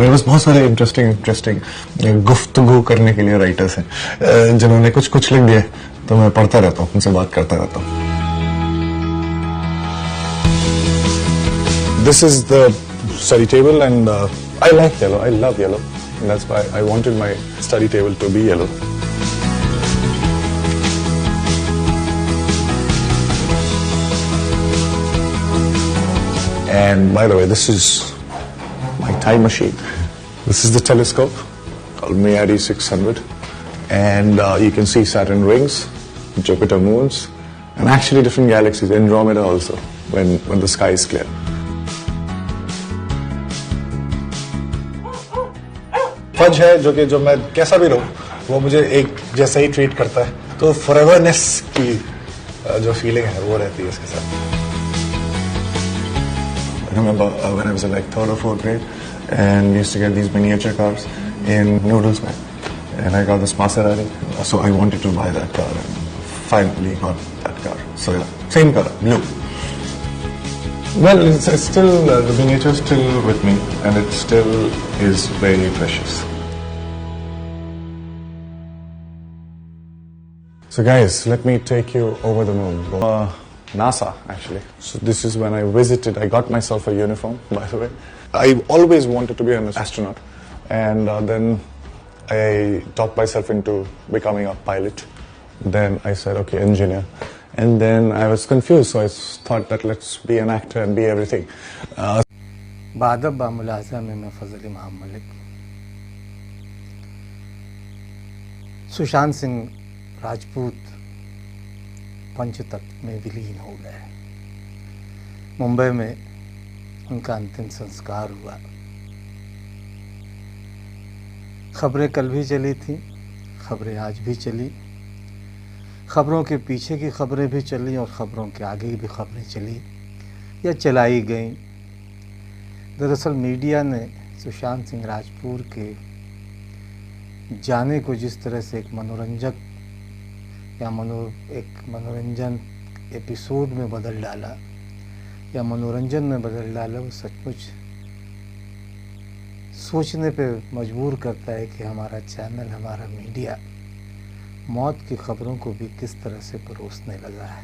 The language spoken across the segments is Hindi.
मेरे पास बहुत सारे इंटरेस्टिंग गुफ्तगू करने के लिए राइटर्स हैं जिन्होंने कुछ लिख दिए, तो मैं पढ़ता रहता हूँ, उनसे बात करता रहता हूँ. This is the study table and I like yellow. I love yellow. And that's why I wanted my study table to be yellow. And by the way, this is my time machine. This is the telescope called Meade 600. And you can see Saturn rings, Jupiter moons, and actually different galaxies, Andromeda also, when the sky is clear. फज है जो मैं कैसा भी रहूं, वो मुझे एक जैसा ही ट्रीट करता है, तो फॉरएवरनेस की जो फीलिंग है वो रहती है इसके साथ. I remember when I was in like 3rd or 4th grade and we used to get these miniature cars in Noodles Man, and I got this Maserati, so I wanted to buy that car and finally got that car. So yeah, same color, blue. Well, it's still, the miniature is still with me and it still is very precious. So guys, let me take you over the moon. NASA actually. So this is when I visited, I got myself a uniform, by the way. I always wanted to be an astronaut, and then I talked myself into becoming a pilot. Then I said, okay, engineer. And then I was confused, so I thought that let's be an actor and be everything. बादब बामुलाजा में मैं फजल इमाम मलिक. सुशांत सिंह राजपूत पंचतत्व में विलीन हो गए. मुंबई में उनका अंतिम संस्कार हुआ. खबरें कल भी चली थी, खबरें आज भी चली, खबरों के पीछे की खबरें भी चली और खबरों के आगे भी खबरें चली या चलाई गईं. दरअसल मीडिया ने सुशांत सिंह राजपूत के जाने को जिस तरह से एक मनोरंजक या एक मनोरंजन एपिसोड में बदल डाला या मनोरंजन में बदल डाला, वो सचमुच सोचने पे मजबूर करता है कि हमारा चैनल, हमारा मीडिया मौत की खबरों को भी किस तरह से परोसने लगा है.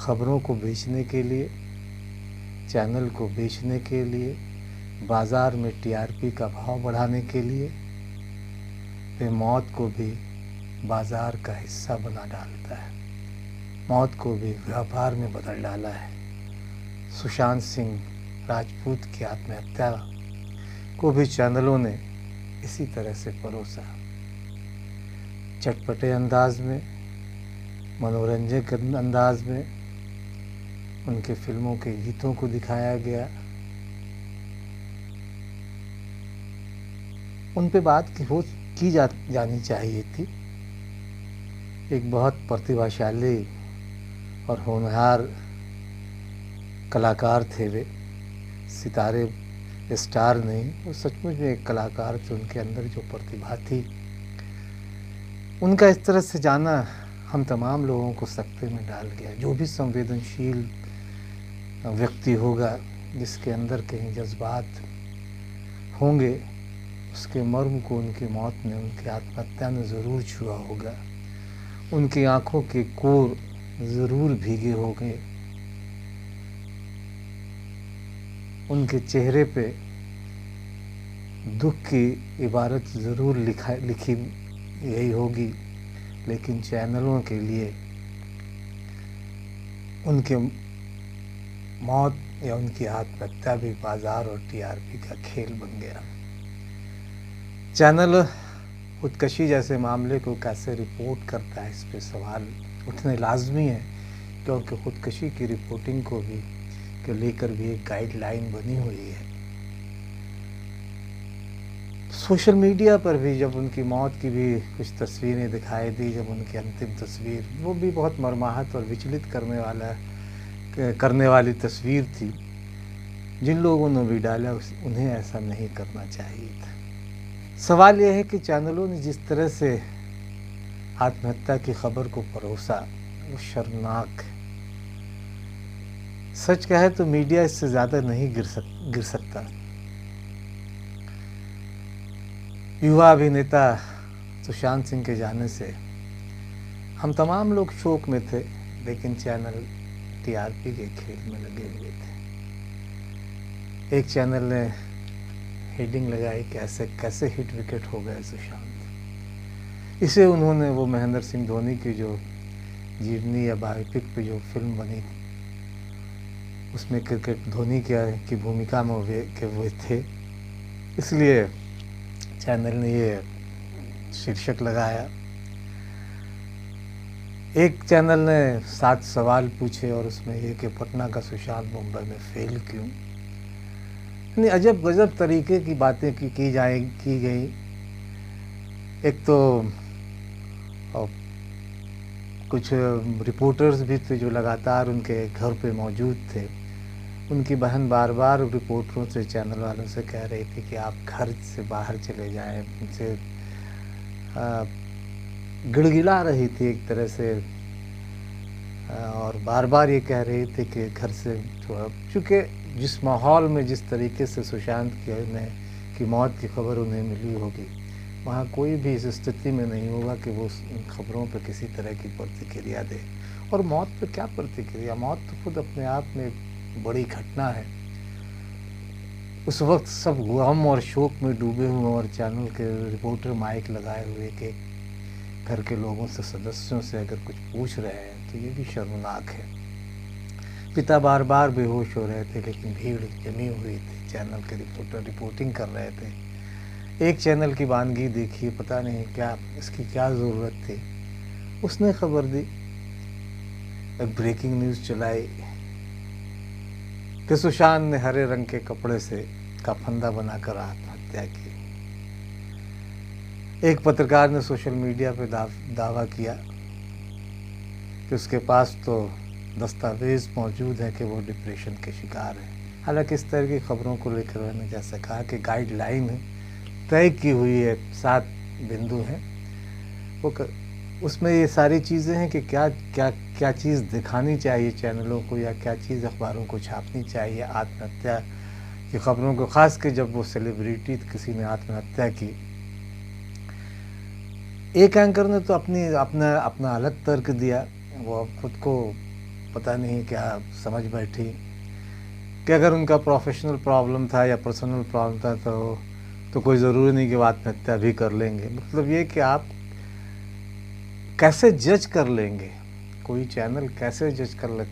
खबरों को बेचने के लिए, चैनल को बेचने के लिए, बाज़ार में टीआरपी का भाव बढ़ाने के लिए वे मौत को भी बाज़ार का हिस्सा बना डालता है. मौत को भी व्यापार में बदल डाला है. सुशांत सिंह राजपूत की आत्महत्या को भी चैनलों ने इसी तरह से परोसा. चटपटे अंदाज में, मनोरंजक अंदाज में उनके फिल्मों के गीतों को दिखाया गया. उन पे बात की जानी चाहिए थी. एक बहुत प्रतिभाशाली और होनहार कलाकार थे वे. सितारे, स्टार नहीं, वो सचमुच में एक कलाकार थे. उनके अंदर जो प्रतिभा थी, उनका इस तरह से जाना हम तमाम लोगों को सकते में डाल गया. जो भी संवेदनशील व्यक्ति होगा, जिसके अंदर कहीं जज्बात होंगे, उसके मर्म को उनकी मौत ने, उनकी आत्महत्या ने ज़रूर छुआ होगा. उनकी आंखों के कोर ज़रूर भीगे होंगे. उनके चेहरे पे दुख की इबारत ज़रूर लिखी यही होगी. लेकिन चैनलों के लिए उनके मौत या उनकी आत्महत्या भी बाजार और टीआरपी का खेल बन गया. चैनल खुदकशी जैसे मामले को कैसे रिपोर्ट करता है, इस पे सवाल उठने लाजमी है, क्योंकि खुदकशी की रिपोर्टिंग को भी के लेकर भी एक गाइडलाइन बनी हुई है. सोशल मीडिया पर भी जब उनकी मौत की भी कुछ तस्वीरें दिखाई दी, जब उनकी अंतिम तस्वीर, वो भी बहुत मर्माहत और विचलित करने वाली तस्वीर थी. जिन लोगों ने भी डाला उन्हें ऐसा नहीं करना चाहिए था. सवाल यह है कि चैनलों ने जिस तरह से आत्महत्या की खबर को परोसा, वो शर्मनाक है. सच कहे तो मीडिया इससे ज़्यादा नहीं गिर सकता. युवा अभिनेता सुशांत सिंह के जाने से हम तमाम लोग शोक में थे, लेकिन चैनल टीआरपी के खेल में लगे हुए थे। एक चैनल ने हेडिंग लगाई कि ऐसे कैसे हिट विकेट हो गए सुशांत। इसे उन्होंने वो महेंद्र सिंह धोनी की जो जीवनी या बायोपिक पे जो फिल्म बनी, उसमें क्रिकेट धोनी की भूमिका में वे थे, इसलिए चैनल ने ये शीर्षक लगाया। एक चैनल ने 7 सवाल पूछे और उसमें ये कि पटना का सुशांत मुंबई में फेल क्यों। यानी अजब गजब तरीके की बातें की गई। एक तो कुछ रिपोर्टर्स भी थे जो लगातार उनके घर पे मौजूद थे। उनकी बहन बार बार रिपोर्टरों से, चैनल वालों से कह रही थी कि आप घर से बाहर चले जाएं। उनसे गिड़गिड़ा रही थी एक तरह से, और बार बार ये कह रही थी कि घर से थोड़ा, चूँकि जिस माहौल में, जिस तरीके से सुशांत की मौत की खबर उन्हें मिली होगी, वहाँ कोई भी इस स्थिति में नहीं होगा कि वो इन खबरों पर किसी तरह की प्रतिक्रिया दे। और मौत पर क्या प्रतिक्रिया, मौत तो खुद अपने आप में बड़ी घटना है। उस वक्त सब गम और शोक में डूबे हुए और चैनल के रिपोर्टर माइक लगाए हुए कि घर के लोगों से, सदस्यों से अगर कुछ पूछ रहे हैं तो ये भी शर्मनाक है। पिता बार बार बेहोश हो रहे थे, लेकिन भीड़ जमी हुई थी। चैनल के रिपोर्टर रिपोर्टिंग कर रहे थे। एक चैनल की वानगी देखिए, पता नहीं क्या, इसकी क्या ज़रूरत थी। उसने खबर दी, एक ब्रेकिंग न्यूज़ चलाई कि सुशांत ने हरे रंग के कपड़े से का फंदा बनाकर आत्महत्या की। एक पत्रकार ने सोशल मीडिया पे दावा किया कि उसके पास तो दस्तावेज मौजूद है कि वो डिप्रेशन के शिकार है। हालांकि इस तरह की खबरों को लेकर मैंने जैसा कहा कि गाइडलाइन है, तय की हुई है, 7 बिंदु हैं, वो उसमें ये सारी चीज़ें हैं कि क्या चीज़ दिखानी चाहिए चैनलों को, या क्या चीज़ अखबारों को छापनी चाहिए आत्महत्या की खबरों को, ख़ास कर जब वो सेलिब्रिटी किसी ने आत्महत्या की। एक एंकर ने तो अपना अलग तर्क दिया। वो खुद को पता नहीं क्या समझ बैठी कि अगर उनका प्रोफेशनल प्रॉब्लम था या पर्सनल प्रॉब्लम था तो कोई ज़रूरी नहीं कि वो आत्महत्या भी कर लेंगे। मतलब ये कि आप कैसे जज कर लेंगे, कोई चैनल कैसे जज कर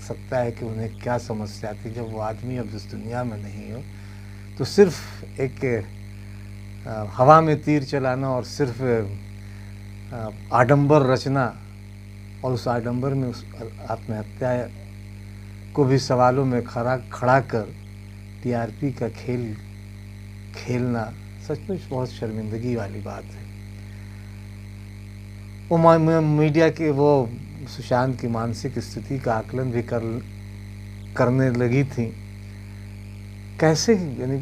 सकता है कि उन्हें क्या समस्या थी, जब वो आदमी अब इस दुनिया में नहीं हो। तो सिर्फ एक हवा में तीर चलाना और सिर्फ आडंबर रचना, और उस आडंबर में उस आत्महत्या को भी सवालों में खड़ा कर टीआरपी का खेल खेलना सचमुच बहुत शर्मिंदगी वाली बात है। वो मीडिया के वो सुशांत की मानसिक स्थिति का आकलन भी करने लगी थी। कैसे, यानी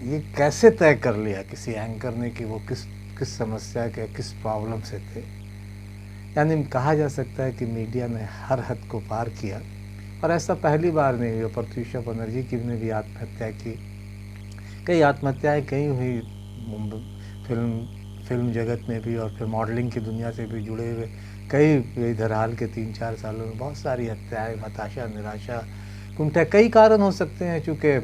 ये कैसे तय कर लिया किसी एंकर ने कि वो किस समस्या के, किस प्रॉब्लम से थे। यानी कहा जा सकता है कि मीडिया ने हर हद को पार किया, और ऐसा पहली बार नहीं हुआ। प्रत्यूषा बनर्जी की ने भी आत्महत्या की, कई आत्महत्याएं कई हुई फिल्म जगत में भी, और फिर मॉडलिंग की दुनिया से भी जुड़े हुए कई, इधर हाल के 3-4 सालों में बहुत सारी हत्याएं, हताशा, निराशा, कुंठा, कई कारण हो सकते हैं। चूँकि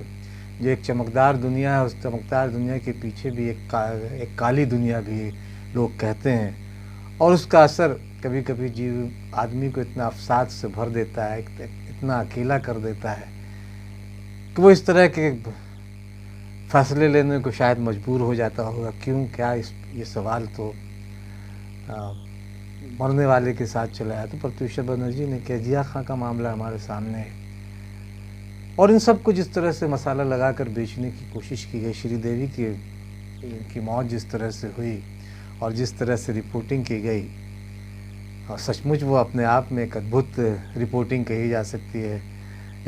जो एक चमकदार दुनिया है, उस चमकदार दुनिया के पीछे भी एक काली दुनिया भी लोग कहते हैं, और उसका असर कभी कभी आदमी को इतना अवसाद से भर देता है, इतना अकेला कर देता है कि वो इस तरह के फैसले लेने को शायद मजबूर हो जाता होगा। क्यों, क्या, ये सवाल तो मरने वाले के साथ चलाया। तो प्रत्यूषा बनर्जी ने कहा, जिया खां का मामला हमारे सामने है, और इन सब को जिस तरह से मसाला लगाकर बेचने की कोशिश की गई। श्रीदेवी की मौत जिस तरह से हुई और जिस तरह से रिपोर्टिंग की गई, और सचमुच वो अपने आप में एक अद्भुत रिपोर्टिंग कही जा सकती है।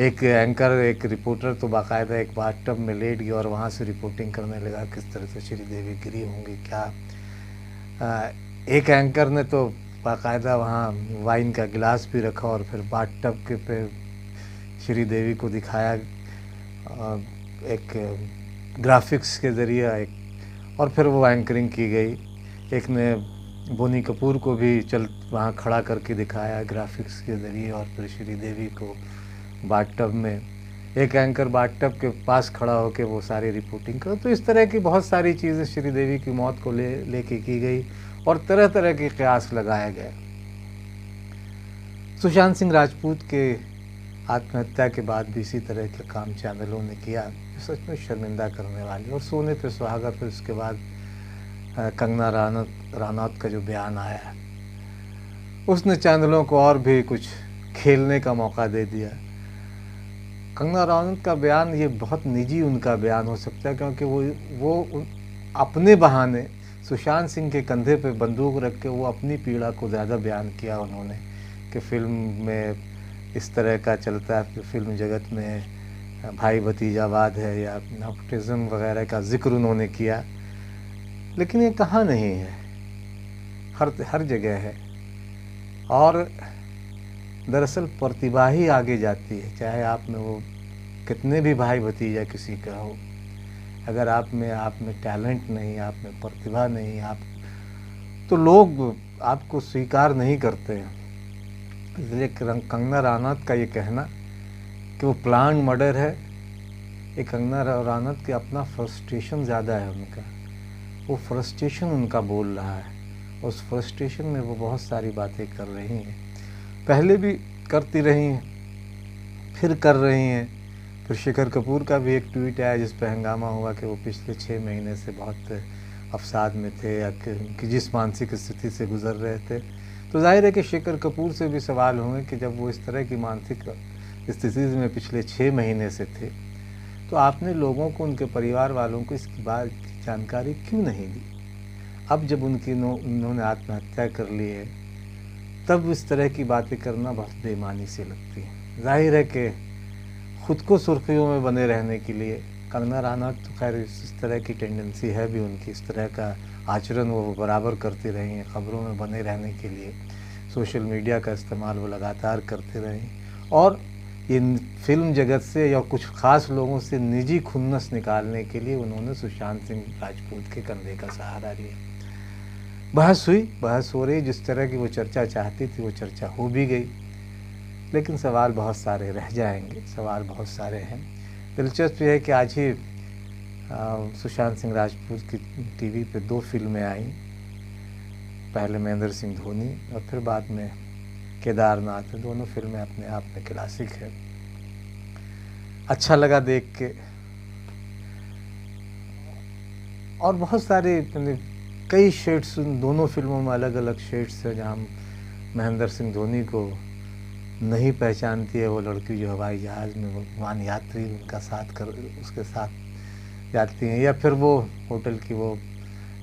एक एंकर, एक रिपोर्टर तो बाकायदा एक बाथटब में लेट गया और वहाँ से रिपोर्टिंग करने लगा किस तरह से श्रीदेवी गिरी होंगी, क्या। एक एंकर ने तो बाकायदा वहाँ वाइन का गिलास भी रखा और फिर बाथटब के पे श्रीदेवी को दिखाया एक ग्राफिक्स के ज़रिए, और फिर वो एंकरिंग की गई। एक ने बोनी कपूर को भी वहाँ खड़ा करके दिखाया ग्राफिक्स के ज़रिए, और फिर श्रीदेवी को बाथटब में, एक एंकर बाथटब के पास खड़ा होकर वो सारी रिपोर्टिंग कर। तो इस तरह की बहुत सारी चीज़ें श्रीदेवी की मौत को लेके की गई और तरह तरह के कयास लगाया गया। सुशांत सिंह राजपूत के आत्महत्या के बाद भी इसी तरह के काम चैनलों ने किया, सच में शर्मिंदा करने वाली। और सोने पे सुहागा, फिर उसके बाद कंगना रानौत का जो बयान आया, उसने चैनलों को और भी कुछ खेलने का मौका दे दिया। कंगना रानौत का बयान ये बहुत निजी उनका बयान हो सकता है, क्योंकि वो अपने बहाने सुशांत सिंह के कंधे पे बंदूक रख के वो अपनी पीड़ा को ज़्यादा बयान किया उन्होंने, कि फिल्म में इस तरह का चलता है, कि फिल्म जगत में भाई भतीजावाद है या नेपोटिज्म वगैरह का जिक्र उन्होंने किया। लेकिन ये कहाँ नहीं है, हर जगह है। और दरअसल प्रतिभा ही आगे जाती है, चाहे आप में वो कितने भी भाई भतीजा किसी का हो, अगर आप में टैलेंट नहीं, आप में प्रतिभा नहीं, तो लोग आपको स्वीकार नहीं करते हैं। इसलिए कंगना रानौत का ये कहना कि वो प्लान मर्डर है, ये कंगना रानौत के अपना फ्रस्ट्रेशन ज़्यादा है उनका, वो फ्रस्ट्रेशन उनका बोल रहा है। उस फ्रस्ट्रेशन में वो बहुत सारी बातें कर रही हैं, पहले भी करती रही हैं, फिर कर रही हैं। फिर शेखर कपूर का भी एक ट्वीट आया जिस पर हंगामा हुआ कि वो पिछले 6 महीने से बहुत अवसाद में थे, या कि जिस मानसिक स्थिति से गुजर रहे थे। तो जाहिर है कि शेखर कपूर से भी सवाल होंगे कि जब वो इस तरह की मानसिक स्थिति में पिछले 6 महीने से थे, तो आपने लोगों को, उनके परिवार वालों को इसकी बात की जानकारी क्यों नहीं दी? अब जब उन्होंने आत्महत्या कर ली है, तब इस तरह की बातें करना बहुत बेईमानी से लगती है। जाहिर है कि खुद को सुर्खियों में बने रहने के लिए कंगना रानौत, तो खैर इस तरह की टेंडेंसी है भी उनकी, इस तरह का आचरण वो बराबर करती रही हैं, ख़बरों में बने रहने के लिए सोशल मीडिया का इस्तेमाल वो लगातार करते रहे। और ये फिल्म जगत से या कुछ ख़ास लोगों से निजी खुन्नस निकालने के लिए उन्होंने सुशांत सिंह राजपूत के कंधे का सहारा लिया। बहस हो रही, जिस तरह की वो चर्चा चाहती थी वो चर्चा हो भी गई, लेकिन सवाल बहुत सारे रह जाएंगे, सवाल बहुत सारे हैं। दिलचस्प यह है कि आज ही सुशांत सिंह राजपूत की टीवी पे 2 फिल्में आईं, पहले महेंद्र सिंह धोनी और फिर बाद में केदारनाथ। दोनों फिल्में अपने आप में क्लासिक है, अच्छा लगा देख के। और बहुत सारे कई शेड्स दोनों फिल्मों में, अलग अलग शेड्स है, जहाँ महेंद्र सिंह धोनी को नहीं पहचानती है वो लड़की जो हवाई जहाज़ में वो विमान यात्री उसके साथ जाती हैं, या फिर वो होटल की वो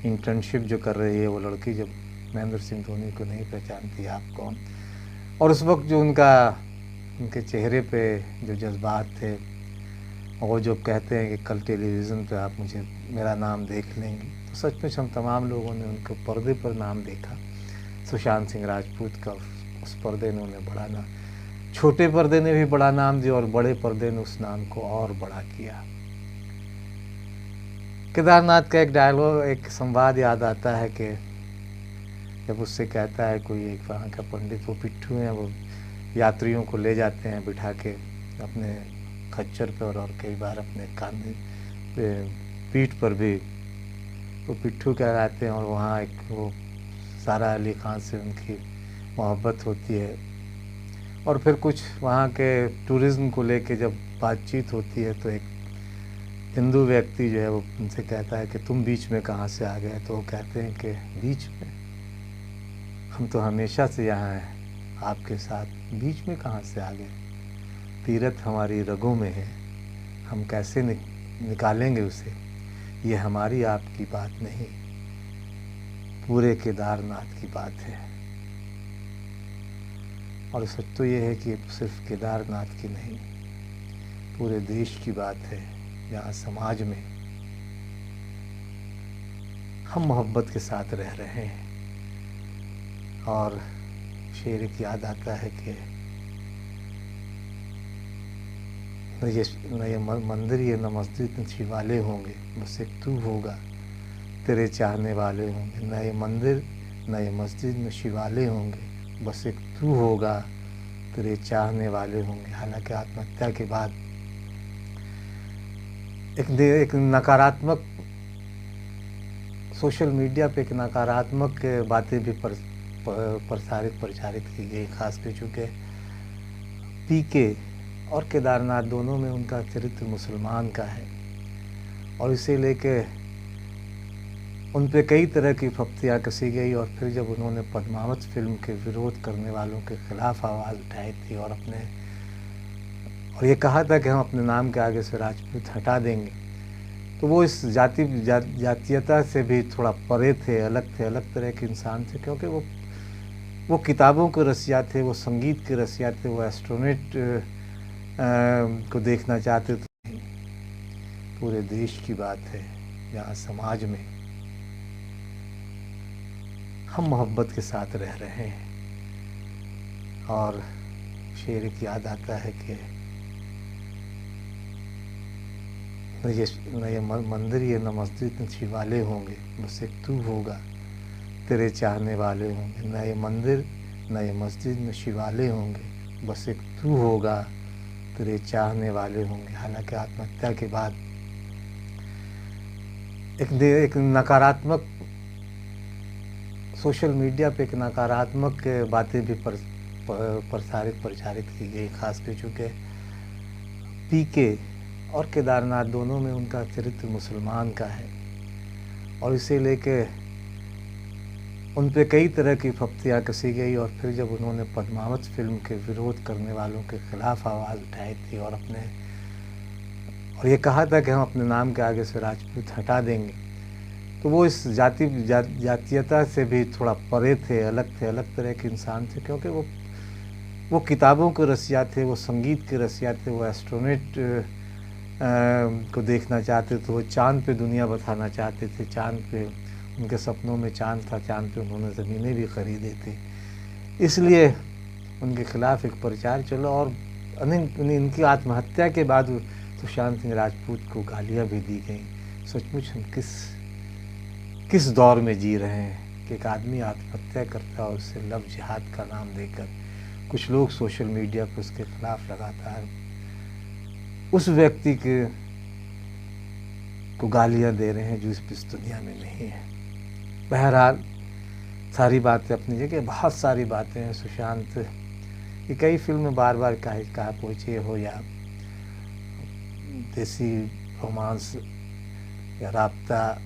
इंटर्नशिप जो कर रही है वो लड़की, जब महेंद्र सिंह धोनी को नहीं पहचानती आप कौन। और उस वक्त जो उनके चेहरे पे जो जज्बात थे, और जो कहते हैं कि कल टेलीविज़न पे आप मेरा नाम देख लेंगे, तो सचमुच हम तमाम लोगों ने उनके पर्दे पर नाम देखा, सुशांत सिंह राजपूत का। उस पर्दे ने उन्हें बड़ा नाम, छोटे पर्दे ने भी बड़ा नाम दिया और बड़े पर्दे ने उस नाम को और बड़ा किया। केदारनाथ का एक डायलॉग, एक संवाद याद आता है कि जब उससे कहता है कोई एक वहाँ का पंडित, वो पिट्ठू हैं, वो यात्रियों को ले जाते हैं बिठा के अपने खच्चर पर, और कई बार अपने कांधे पे, पीठ पर भी वो पिट्ठू कहलाते हैं। और वहाँ एक वो सारा अली खान से उनकी मोहब्बत होती है, और फिर कुछ वहाँ के टूरिज़्म को लेके जब बातचीत होती है, तो एक हिंदू व्यक्ति जो है वो उनसे कहता है कि तुम बीच में कहाँ से आ गए? तो वो कहते हैं कि बीच में, हम तो हमेशा से यहाँ हैं आपके साथ, बीच में कहाँ से आ गए? तीरथ हमारी रगों में है, हम कैसे निकालेंगे उसे? ये हमारी आपकी बात नहीं, पूरे केदारनाथ की बात है। और सच तो ये है कि सिर्फ केदारनाथ की नहीं, पूरे देश की बात है, जहाँ समाज में हम मोहब्बत के साथ रह रहे हैं। और शेर एक याद आता है कि न ये मंदिर, ये न मस्जिद, न शिवालय होंगे, बस एक तू होगा, तेरे चाहने वाले होंगे। न ये मंदिर न ये मस्जिद न शिवालय होंगे, बस एक तू होगा, तेरे चाहने वाले होंगे। हालांकि आत्महत्या के बाद एक नकारात्मक सोशल मीडिया पे एक नकारात्मक बातें भी प्रचारित की गई, खासकर चूँकि पीके और केदारनाथ दोनों में उनका चरित्र मुसलमान का है और इसे लेके उन पे कई तरह की फप्तियाँ कसी गई। और फिर जब उन्होंने पद्मावत फिल्म के विरोध करने वालों के खिलाफ आवाज़ उठाई थी और ये कहा था कि हम अपने नाम के आगे से राजपूत हटा देंगे, तो वो इस जातीयता से भी थोड़ा परे थे, अलग तरह के इंसान थे, क्योंकि वो किताबों के रसिया थे, वो संगीत के रसिया थे, वो एस्ट्रोनॉट को देखना चाहते थे। पूरे देश की बात है जहाँ समाज में हम मोहब्बत के साथ रह रहे हैं। और शेर एक याद आता है कि न ये मंदिर ये न मस्जिद न शिवालय होंगे, बस एक तू होगा, तेरे चाहने वाले होंगे। न ये मंदिर न ये मस्जिद न शिवालय होंगे, बस एक तू होगा, तेरे चाहने वाले होंगे। हालांकि आत्महत्या के बाद एक नकारात्मक सोशल मीडिया पे एक नकारात्मक बातें भी प्रचारित की गई, खासकर चूँकि पीके और केदारनाथ दोनों में उनका चरित्र मुसलमान का है और इसे लेके उन पे कई तरह की फप्तियाँ कसी गई। और फिर जब उन्होंने पद्मावत फिल्म के विरोध करने वालों के खिलाफ आवाज़ उठाई थी और ये कहा था कि हम अपने नाम के आगे से राजपूत हटा देंगे, तो वो इस जातीयता से भी थोड़ा परे थे, अलग तरह के इंसान थे, क्योंकि वो किताबों के रसिया थे, वो संगीत के रसिया थे, वो एस्ट्रोनॉट को देखना चाहते थे, वो चांद पे दुनिया बसाना चाहते थे। चांद पे उनके सपनों में चांद था, चांद पे उन्होंने ज़मीनें भी ख़रीदी थी, इसलिए उनके खिलाफ एक प्रचार चला। और इनकी आत्महत्या के बाद सुशांत सिंह राजपूत को गालियाँ भी दी गई। सचमुच हम किस दौर में जी रहे हैं कि एक आदमी आत्महत्या करता है और उससे लव जिहाद का नाम देकर कुछ लोग सोशल मीडिया पर उसके खिलाफ लगातार उस व्यक्ति को गालियां दे रहे हैं जो इस दुनिया में नहीं है। बहरहाल सारी बातें अपनी जगह, बहुत सारी बातें हैं। सुशांत ये कई फिल्में बार बार कहा पहुँचे हो या देसी रोमांस या राब्ता,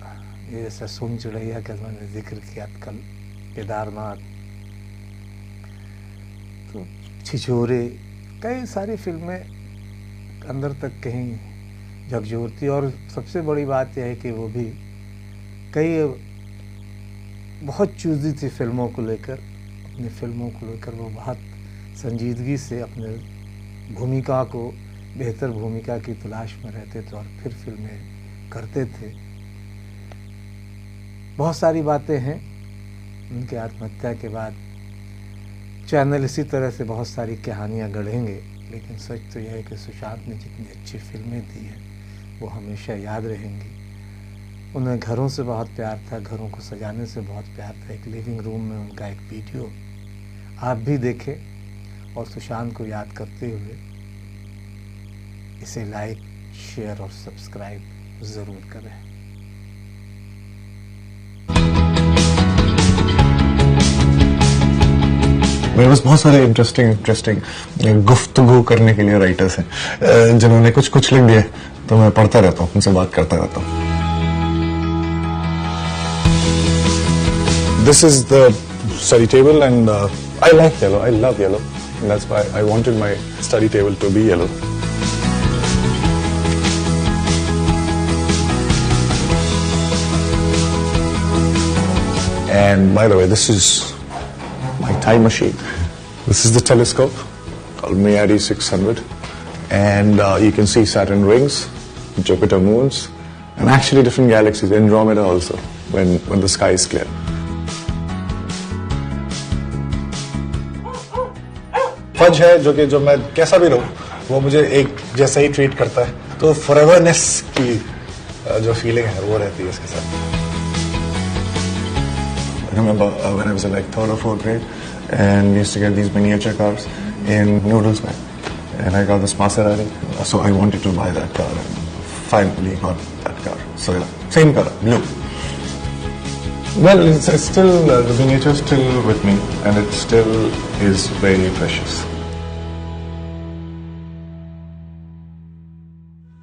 ये जैसा सुन चुड़ैया का मैंने जिक्र किया कल, केदारनाथ, तो छिछोरे, कई सारी फिल्में अंदर तक कहीं झकझोरती। और सबसे बड़ी बात यह है कि वो भी कई बहुत चूज़ी थी फिल्मों को लेकर, अपनी फिल्मों को लेकर वो बहुत संजीदगी से अपने भूमिका को, बेहतर भूमिका की तलाश में रहते थे और फिर फिल्में करते थे। बहुत सारी बातें हैं उनके आत्महत्या के बाद। चैनल इसी तरह से बहुत सारी कहानियाँ गढ़ेंगे, लेकिन सच तो यह है कि सुशांत ने जितनी अच्छी फिल्में दी हैं वो हमेशा याद रहेंगी। उन्हें घरों से बहुत प्यार था, घरों को सजाने से बहुत प्यार था। एक लिविंग रूम में उनका एक वीडियो आप भी देखें और सुशांत को याद करते हुए इसे लाइक, शेयर और सब्सक्राइब ज़रूर करें। मेरे पास बहुत सारे इंटरेस्टिंग गुफ्तगू करने के लिए राइटर्स हैं जिन्होंने कुछ लिख दिए, तो मैं पढ़ता रहता हूँ, उनसे बात करता रहता हूँ। This is the study table and I like yellow, I love yellow, and that's why I wanted my study table to be yellow. And by the way, this is my time machine. This is the telescope called Meade 600, and you can see Saturn rings, Jupiter moons, and actually different galaxies, Andromeda also, when the sky is clear. फज है जो मैं कैसा भी रहूं वो मुझे एक जैसा ही ट्रीट करता है, तो फॉरएवरनेस की जो फीलिंग है वो रहती है इसके साथ। remember when I was in like 3rd or 4th grade, and we used to get these miniature cars in Noodles Bag, and I got this Maserati, so I wanted to buy that car, and finally got that car. So yeah, same color, blue. Well, it's still, the miniature is still with me, and it still is very precious.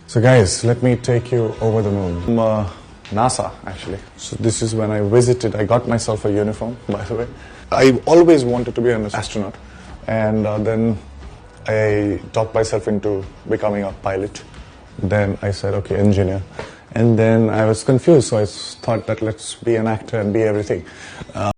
So guys, let me take you over the moon. NASA, actually. So this is when I visited, I got myself a uniform, by the way. I always wanted to be an astronaut, and then I talked myself into becoming a pilot. Then I said, okay, engineer. And then I was confused, so I thought that let's be an actor and be everything.